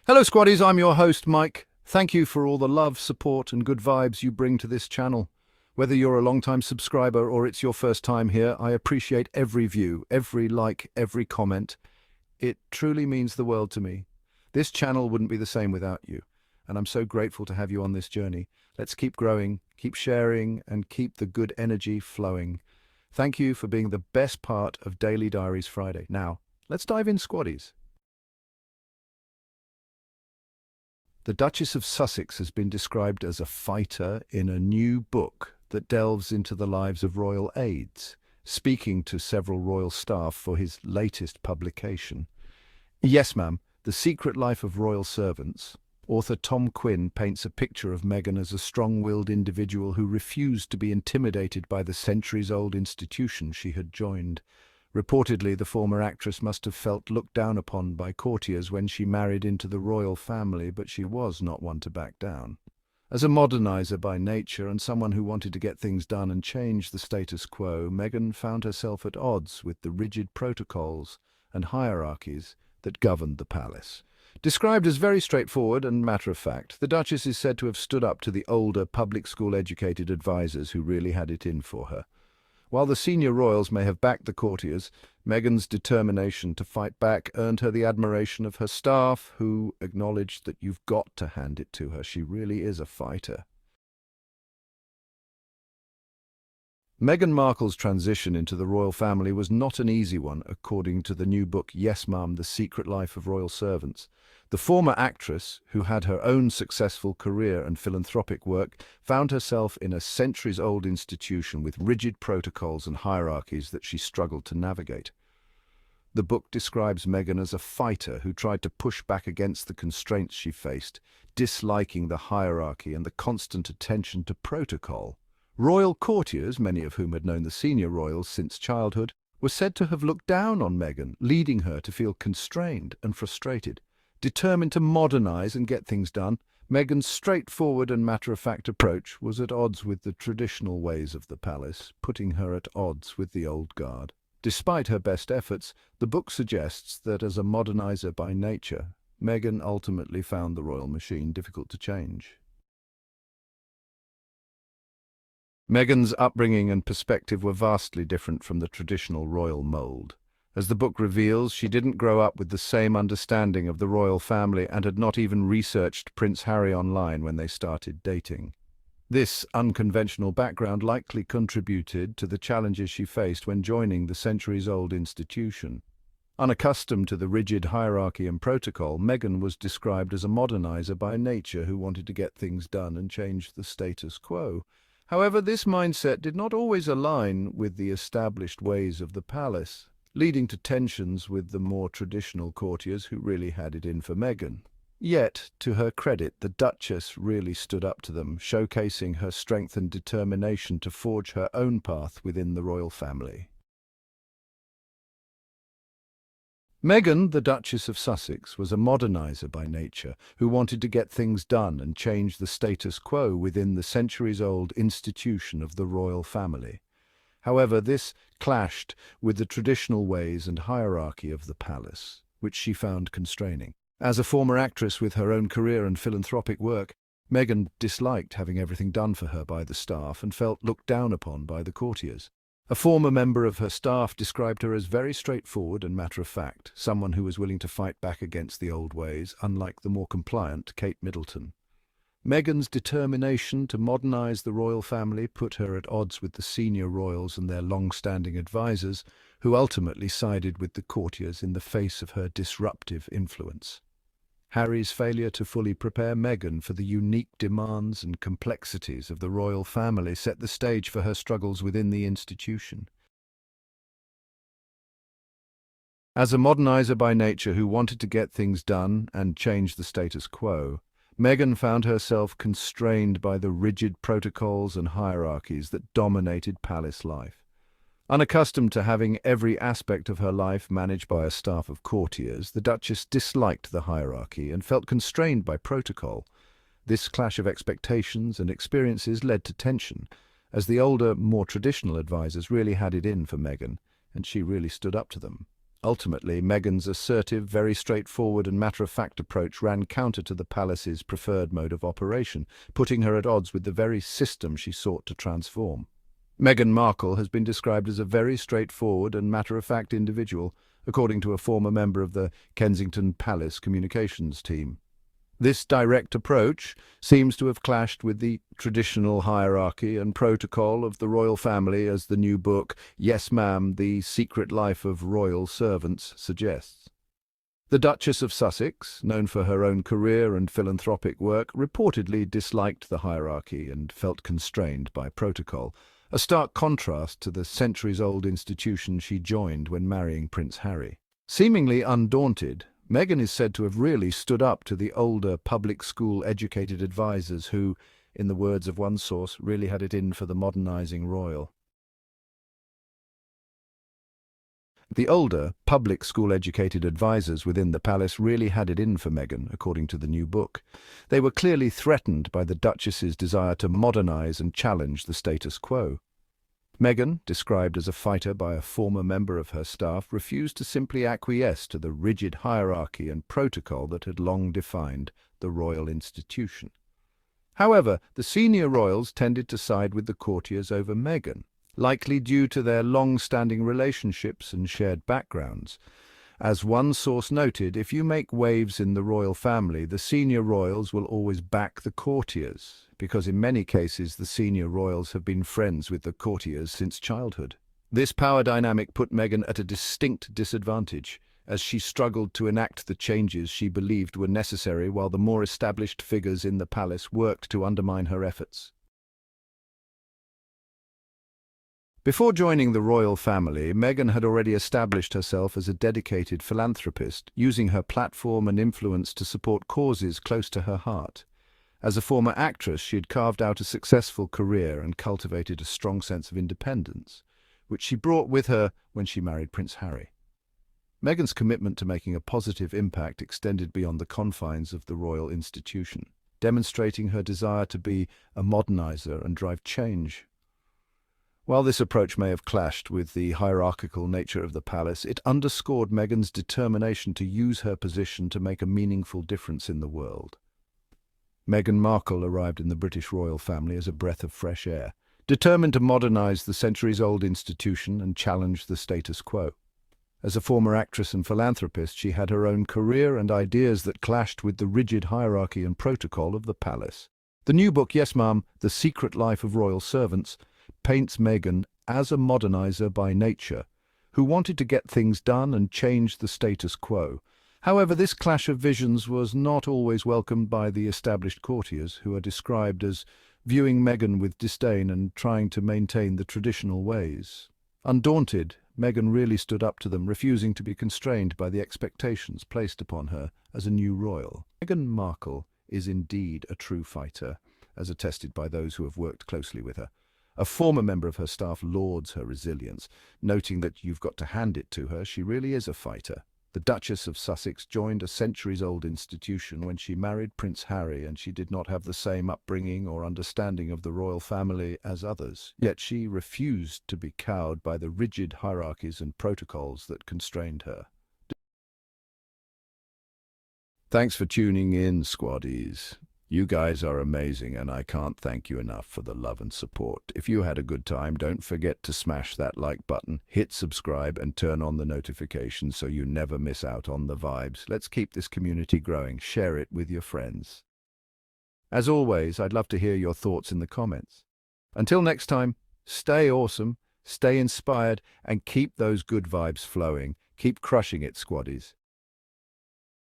Hello, Squaddies. I'm your host, Mike. Thank you for all the love, support, and good vibes you bring to this channel. Whether you're a long-time subscriber or it's your first time here, I appreciate every view, every like, every comment. It truly means the world to me. This channel wouldn't be the same without you, and I'm so grateful to have you on this journey. Let's keep growing, keep sharing, and keep the good energy flowing. Thank you for being the best part of Daily Diaries Friday. Now, let's dive in, Squaddies. The Duchess of Sussex has been described as a fighter in a new book that delves into the lives of royal aides, speaking to several royal staff for his latest publication. Yes, ma'am, The Secret Life of Royal Servants. Author Tom Quinn paints a picture of Meghan as a strong-willed individual who refused to be intimidated by the centuries-old institution she had joined. Reportedly, the former actress must have felt looked down upon by courtiers when she married into the royal family, but she was not one to back down. As a modernizer by nature and someone who wanted to get things done and change the status quo, Meghan found herself at odds with the rigid protocols and hierarchies that governed the palace. Described as very straightforward and matter-of-fact, the Duchess is said to have stood up to the older, public school-educated advisors who really had it in for her. While the senior royals may have backed the courtiers, Meghan's determination to fight back earned her the admiration of her staff, who acknowledged that you've got to hand it to her. She really is a fighter. Meghan Markle's transition into the royal family was not an easy one, according to the new book Yes, Ma'am, The Secret Life of Royal Servants. The former actress, who had her own successful career and philanthropic work, found herself in a centuries-old institution with rigid protocols and hierarchies that she struggled to navigate. The book describes Meghan as a fighter who tried to push back against the constraints she faced, disliking the hierarchy and the constant attention to protocol. Royal courtiers, many of whom had known the senior royals since childhood, were said to have looked down on Meghan, leading her to feel constrained and frustrated. Determined to modernize and get things done, Meghan's straightforward and matter-of-fact approach was at odds with the traditional ways of the palace, putting her at odds with the old guard. Despite her best efforts, the book suggests that as a modernizer by nature, Meghan ultimately found the royal machine difficult to change. Meghan's upbringing and perspective were vastly different from the traditional royal mold. As the book reveals, she didn't grow up with the same understanding of the royal family and had not even researched Prince Harry online when they started dating. This unconventional background likely contributed to the challenges she faced when joining the centuries-old institution. Unaccustomed to the rigid hierarchy and protocol, Meghan was described as a modernizer by nature who wanted to get things done and change the status quo. However, this mindset did not always align with the established ways of the palace, leading to tensions with the more traditional courtiers who really had it in for Meghan. Yet, to her credit, the Duchess really stood up to them, showcasing her strength and determination to forge her own path within the royal family. Meghan, the Duchess of Sussex, was a modernizer by nature who wanted to get things done and change the status quo within the centuries-old institution of the royal family. However, this clashed with the traditional ways and hierarchy of the palace, which she found constraining. As a former actress with her own career and philanthropic work, Meghan disliked having everything done for her by the staff and felt looked down upon by the courtiers. A former member of her staff described her as very straightforward and matter-of-fact, someone who was willing to fight back against the old ways, unlike the more compliant Kate Middleton. Meghan's determination to modernize the royal family put her at odds with the senior royals and their long-standing advisors, who ultimately sided with the courtiers in the face of her disruptive influence. Harry's failure to fully prepare Meghan for the unique demands and complexities of the royal family set the stage for her struggles within the institution. As a modernizer by nature who wanted to get things done and change the status quo, Meghan found herself constrained by the rigid protocols and hierarchies that dominated palace life. Unaccustomed to having every aspect of her life managed by a staff of courtiers, the Duchess disliked the hierarchy and felt constrained by protocol. This clash of expectations and experiences led to tension, as the older, more traditional advisors really had it in for Meghan, and she really stood up to them. Ultimately, Meghan's assertive, very straightforward and matter-of-fact approach ran counter to the palace's preferred mode of operation, putting her at odds with the very system she sought to transform. Meghan Markle has been described as a very straightforward and matter-of-fact individual, according to a former member of the Kensington Palace communications team. This direct approach seems to have clashed with the traditional hierarchy and protocol of the royal family, as the new book, Yes Ma'am, The Secret Life of Royal Servants, suggests. The Duchess of Sussex, known for her own career and philanthropic work, reportedly disliked the hierarchy and felt constrained by protocol, a stark contrast to the centuries-old institution she joined when marrying Prince Harry. Seemingly undaunted, Meghan is said to have really stood up to the older public school-educated advisors who, in the words of one source, really had it in for the modernizing royal. The older, public school-educated advisors within the palace really had it in for Meghan, according to the new book. They were clearly threatened by the Duchess's desire to modernize and challenge the status quo. Meghan, described as a fighter by a former member of her staff, refused to simply acquiesce to the rigid hierarchy and protocol that had long defined the royal institution. However, the senior royals tended to side with the courtiers over Meghan, likely due to their long-standing relationships and shared backgrounds. As one source noted, if you make waves in the royal family, the senior royals will always back the courtiers, because in many cases the senior royals have been friends with the courtiers since childhood. This power dynamic put Meghan at a distinct disadvantage, as she struggled to enact the changes she believed were necessary while the more established figures in the palace worked to undermine her efforts. Before joining the royal family, Meghan had already established herself as a dedicated philanthropist, using her platform and influence to support causes close to her heart. As a former actress, she had carved out a successful career and cultivated a strong sense of independence, which she brought with her when she married Prince Harry. Meghan's commitment to making a positive impact extended beyond the confines of the royal institution, demonstrating her desire to be a modernizer and drive change. While this approach may have clashed with the hierarchical nature of the palace, it underscored Meghan's determination to use her position to make a meaningful difference in the world. Meghan Markle arrived in the British royal family as a breath of fresh air, determined to modernize the centuries-old institution and challenge the status quo. As a former actress and philanthropist, she had her own career and ideas that clashed with the rigid hierarchy and protocol of the palace. The new book, Yes Ma'am, The Secret Life of Royal Servants, paints Meghan as a modernizer by nature, who wanted to get things done and change the status quo. However, this clash of visions was not always welcomed by the established courtiers, who are described as viewing Meghan with disdain and trying to maintain the traditional ways. Undaunted, Meghan really stood up to them, refusing to be constrained by the expectations placed upon her as a new royal. Meghan Markle is indeed a true fighter, as attested by those who have worked closely with her. A former member of her staff lauds her resilience, noting that you've got to hand it to her, she really is a fighter. The Duchess of Sussex joined a centuries-old institution when she married Prince Harry, and she did not have the same upbringing or understanding of the royal family as others. Yet she refused to be cowed by the rigid hierarchies and protocols that constrained her. Thanks for tuning in, squaddies. You guys are amazing, and I can't thank you enough for the love and support. If you had a good time, don't forget to smash that like button, hit subscribe, and turn on the notifications so you never miss out on the vibes. Let's keep this community growing. Share it with your friends. As always, I'd love to hear your thoughts in the comments. Until next time, stay awesome, stay inspired, and keep those good vibes flowing. Keep crushing it, squaddies.